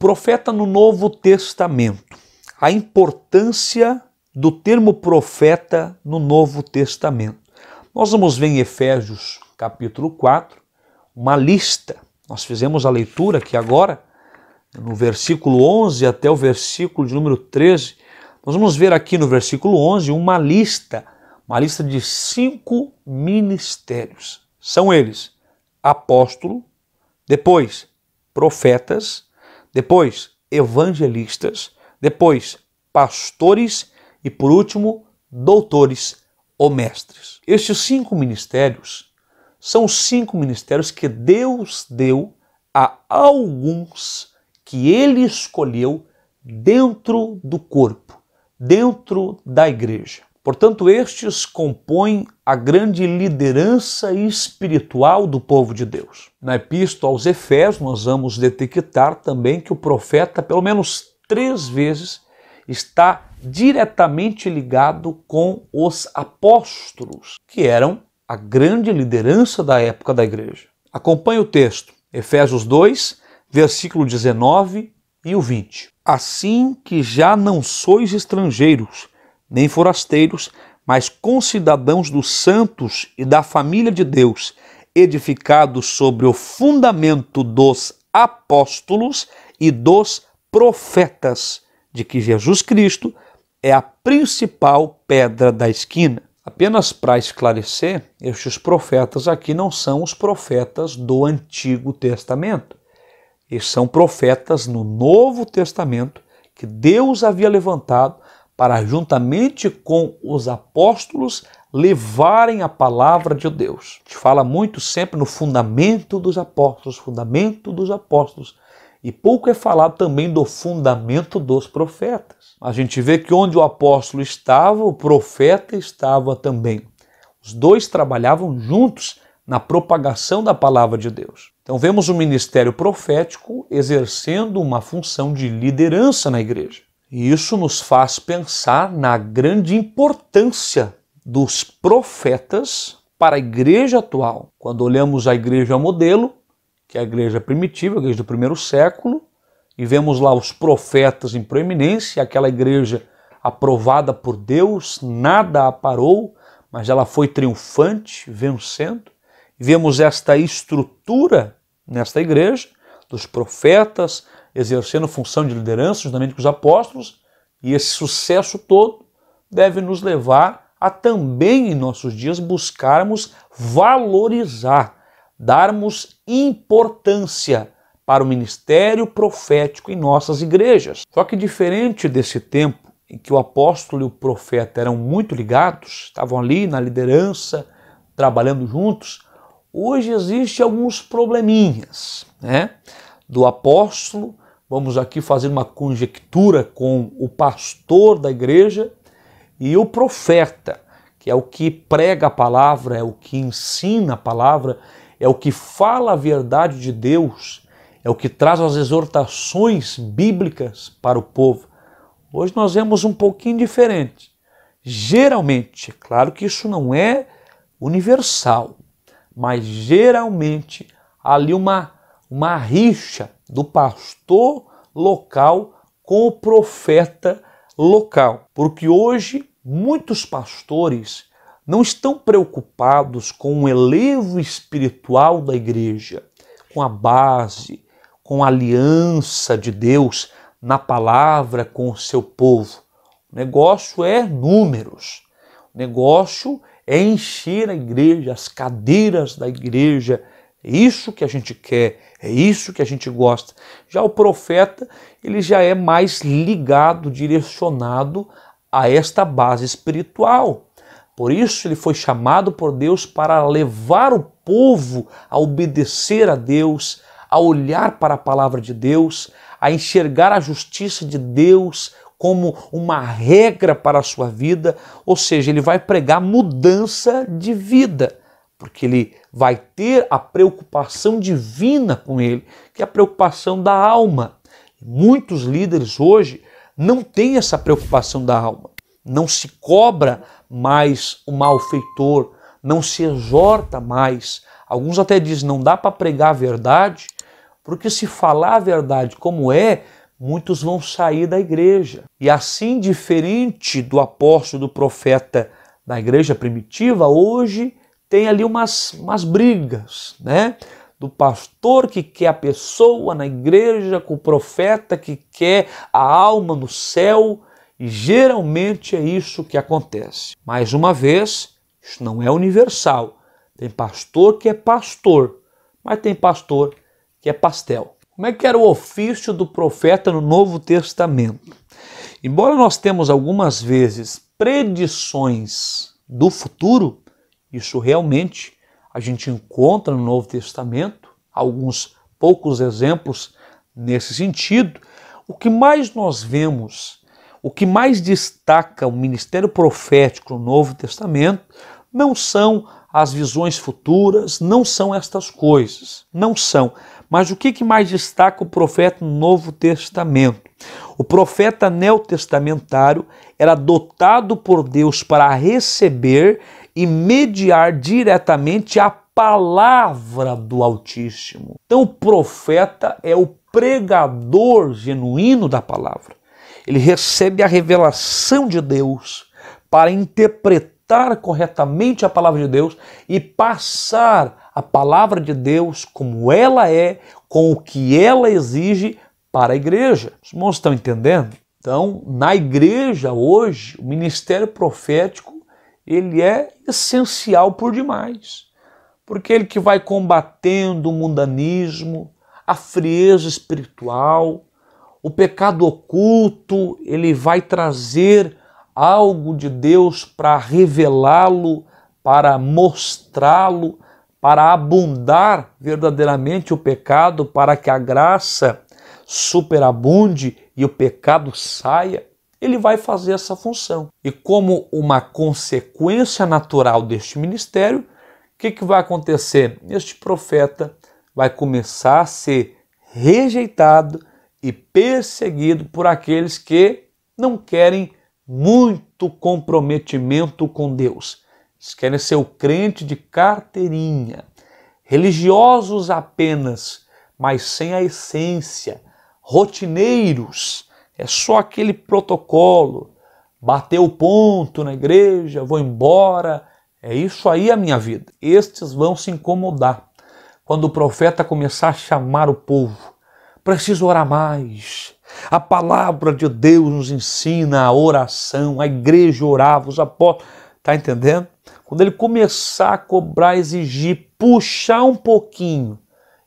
Profeta no Novo Testamento. A importância do termo profeta no Novo Testamento. Nós vamos ver em Efésios capítulo 4 uma lista. Nós fizemos a leitura aqui agora, no versículo 11 até o versículo de número 13. Nós vamos ver aqui no versículo 11 uma lista de 5 ministérios. São eles: apóstolo, depois profetas, depois evangelistas, depois pastores e por último doutores ou mestres. Estes 5 ministérios são os 5 ministérios que Deus deu a alguns que Ele escolheu dentro do corpo, dentro da igreja. Portanto, estes compõem a grande liderança espiritual do povo de Deus. Na Epístola aos Efésios, nós vamos detectar também que o profeta, pelo menos 3 vezes, está diretamente ligado com os apóstolos, que eram a grande liderança da época da igreja. Acompanhe o texto, Efésios 2, versículo 19 e o 20. Assim que já não sois estrangeiros, nem forasteiros, mas concidadãos dos santos e da família de Deus, edificados sobre o fundamento dos apóstolos e dos profetas, de que Jesus Cristo é a principal pedra da esquina. Apenas para esclarecer, estes profetas aqui não são os profetas do Antigo Testamento. Eles são profetas no Novo Testamento que Deus havia levantado para, juntamente com os apóstolos, levarem a palavra de Deus. A gente fala muito sempre no fundamento dos apóstolos, e pouco é falado também do fundamento dos profetas. A gente vê que onde o apóstolo estava, o profeta estava também. Os dois trabalhavam juntos na propagação da palavra de Deus. Então vemos o ministério profético exercendo uma função de liderança na igreja. E isso nos faz pensar na grande importância dos profetas para a igreja atual. Quando olhamos a igreja modelo, que é a igreja primitiva, a igreja do primeiro século, e vemos lá os profetas em proeminência, aquela igreja aprovada por Deus, nada a parou, mas ela foi triunfante, vencendo. E vemos esta estrutura nesta igreja, dos profetas, exercendo função de liderança, juntamente com os apóstolos, e esse sucesso todo deve nos levar a também em nossos dias buscarmos valorizar, darmos importância para o ministério profético em nossas igrejas. Só que diferente desse tempo em que o apóstolo e o profeta eram muito ligados, estavam ali na liderança, trabalhando juntos, hoje existe alguns probleminhas, né? Do apóstolo, vamos aqui fazer uma conjectura com o pastor da igreja e o profeta, que é o que prega a palavra, é o que ensina a palavra, é o que fala a verdade de Deus, é o que traz as exortações bíblicas para o povo. Hoje nós vemos um pouquinho diferente. Geralmente, é claro que isso não é universal, mas geralmente há ali uma rixa do pastor local com o profeta local. Porque hoje muitos pastores não estão preocupados com o elevo espiritual da igreja, com a base, com a aliança de Deus na palavra com o seu povo. O negócio é números, o negócio é encher a igreja, as cadeiras da igreja. É isso que a gente quer, é isso que a gente gosta. Já o profeta, ele já é mais ligado, direcionado a esta base espiritual. Por isso ele foi chamado por Deus para levar o povo a obedecer a Deus, a olhar para a palavra de Deus, a enxergar a justiça de Deus como uma regra para a sua vida, ou seja, ele vai pregar mudança de vida, porque ele vai ter a preocupação divina com ele, que é a preocupação da alma. Muitos líderes hoje não têm essa preocupação da alma. Não se cobra mais o malfeitor, não se exorta mais. Alguns até dizem, não dá para pregar a verdade, Porque se falar a verdade como é, muitos vão sair da igreja. E assim, diferente do apóstolo, do profeta da igreja primitiva, hoje tem ali umas brigas, né? Do pastor que quer a pessoa na igreja, com o profeta que quer a alma no céu, e geralmente é isso que acontece. Mais uma vez, isso não é universal. Tem pastor que é pastor, mas tem pastor que é pastel. Como é que era o ofício do profeta no Novo Testamento? Embora nós temos algumas vezes predições do futuro, isso realmente a gente encontra no Novo Testamento, alguns poucos exemplos nesse sentido. O que mais nós vemos, o que mais destaca o ministério profético no Novo Testamento, não são as visões futuras, não são estas coisas, não são. Mas o que mais destaca o profeta no Novo Testamento? O profeta neotestamentário era dotado por Deus para receber e mediar diretamente a palavra do Altíssimo. Então o profeta é o pregador genuíno da palavra. Ele recebe a revelação de Deus para interpretar corretamente a palavra de Deus e passar a palavra de Deus como ela é, com o que ela exige para a igreja. Os irmãos estão entendendo? Então, na igreja hoje, o ministério profético ele é essencial por demais, porque ele que vai combatendo o mundanismo, a frieza espiritual, o pecado oculto, ele vai trazer algo de Deus para revelá-lo, para mostrá-lo, para abundar verdadeiramente o pecado, para que a graça superabunde e o pecado saia. Ele vai fazer essa função. E como uma consequência natural deste ministério, o que vai acontecer? Este profeta vai começar a ser rejeitado e perseguido por aqueles que não querem muito comprometimento com Deus. Eles querem ser o crente de carteirinha, religiosos apenas, mas sem a essência, rotineiros. É só aquele protocolo, bater o ponto na igreja, vou embora, é isso aí a minha vida. Estes vão se incomodar quando o profeta começar a chamar o povo. Preciso orar mais. A palavra de Deus nos ensina a oração, a igreja orava, os apóstolos, tá entendendo? Quando ele começar a cobrar, exigir, puxar um pouquinho,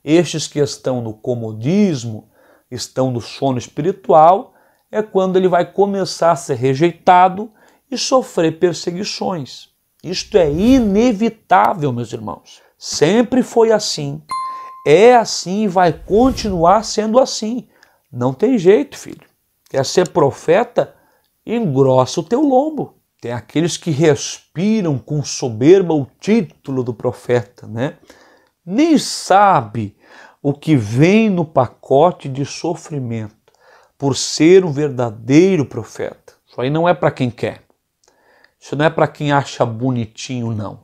estes que estão no comodismo, estão no sono espiritual, é quando ele vai começar a ser rejeitado e sofrer perseguições. Isto é inevitável, meus irmãos. Sempre foi assim, é assim e vai continuar sendo assim. Não tem jeito, filho. Quer ser profeta? Engrossa o teu lombo. Tem aqueles que respiram com soberba o título do profeta, né? Nem sabe o que vem no pacote de sofrimento por ser um verdadeiro profeta. Isso aí não é para quem quer. Isso não é para quem acha bonitinho, não.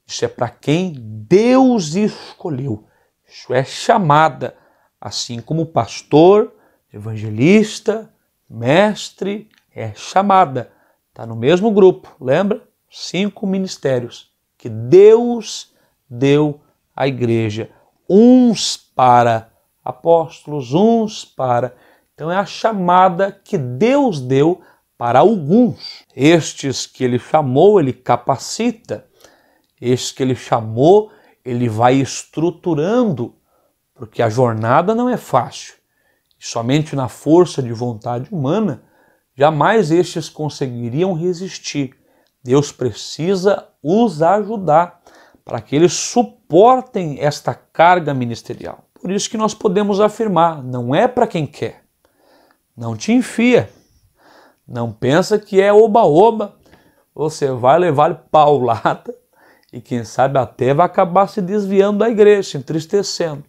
Isso é para quem Deus escolheu. Isso é chamada, assim como pastor, evangelista, mestre, é chamada. Está no mesmo grupo, lembra? 5 ministérios que Deus deu à igreja. Uns para apóstolos, uns para... Então é a chamada que Deus deu para alguns. Estes que ele chamou, ele capacita. Estes que ele chamou, ele vai estruturando, porque a jornada não é fácil. E somente na força de vontade humana, jamais estes conseguiriam resistir. Deus precisa os ajudar para que eles suportem esta carga ministerial. Por isso que nós podemos afirmar, não é para quem quer. Não te enfia. Não pensa que é oba-oba. Você vai levar paulada e quem sabe até vai acabar se desviando da igreja, se entristecendo,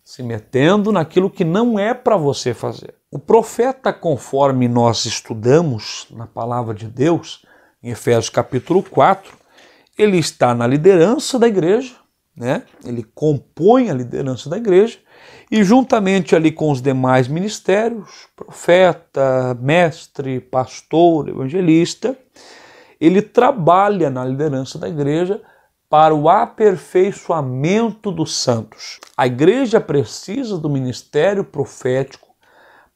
se metendo naquilo que não é para você fazer. O profeta, conforme nós estudamos na palavra de Deus, em Efésios capítulo 4, ele está na liderança da igreja, né? Ele compõe a liderança da igreja E juntamente ali com os demais ministérios, profeta, mestre, pastor, evangelista, ele trabalha na liderança da igreja para o aperfeiçoamento dos santos. A igreja precisa do ministério profético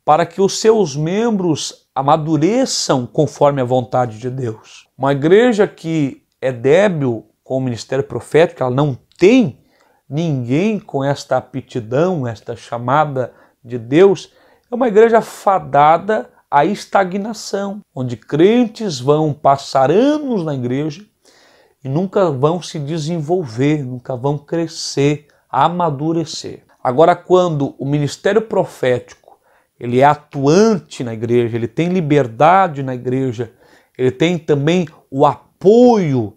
para que os seus membros amadureçam conforme a vontade de Deus. Uma igreja que é débil com o ministério profético, ela não tem ninguém com esta aptidão, esta chamada de Deus, é uma igreja fadada à estagnação, onde crentes vão passar anos na igreja e nunca vão se desenvolver, nunca vão crescer, amadurecer. Agora, quando o ministério profético ele é atuante na igreja, ele tem liberdade na igreja, ele tem também o apoio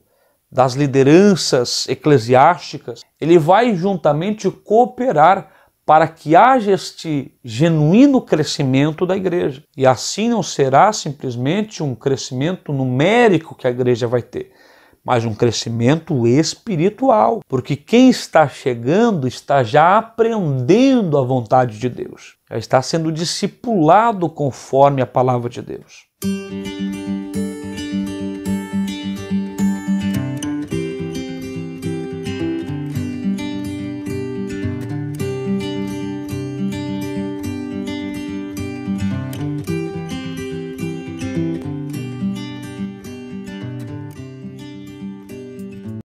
das lideranças eclesiásticas, ele vai juntamente cooperar para que haja este genuíno crescimento da igreja. E assim não será simplesmente um crescimento numérico que a igreja vai ter, mas um crescimento espiritual, porque quem está chegando está já aprendendo a vontade de Deus, já está sendo discipulado conforme a palavra de Deus.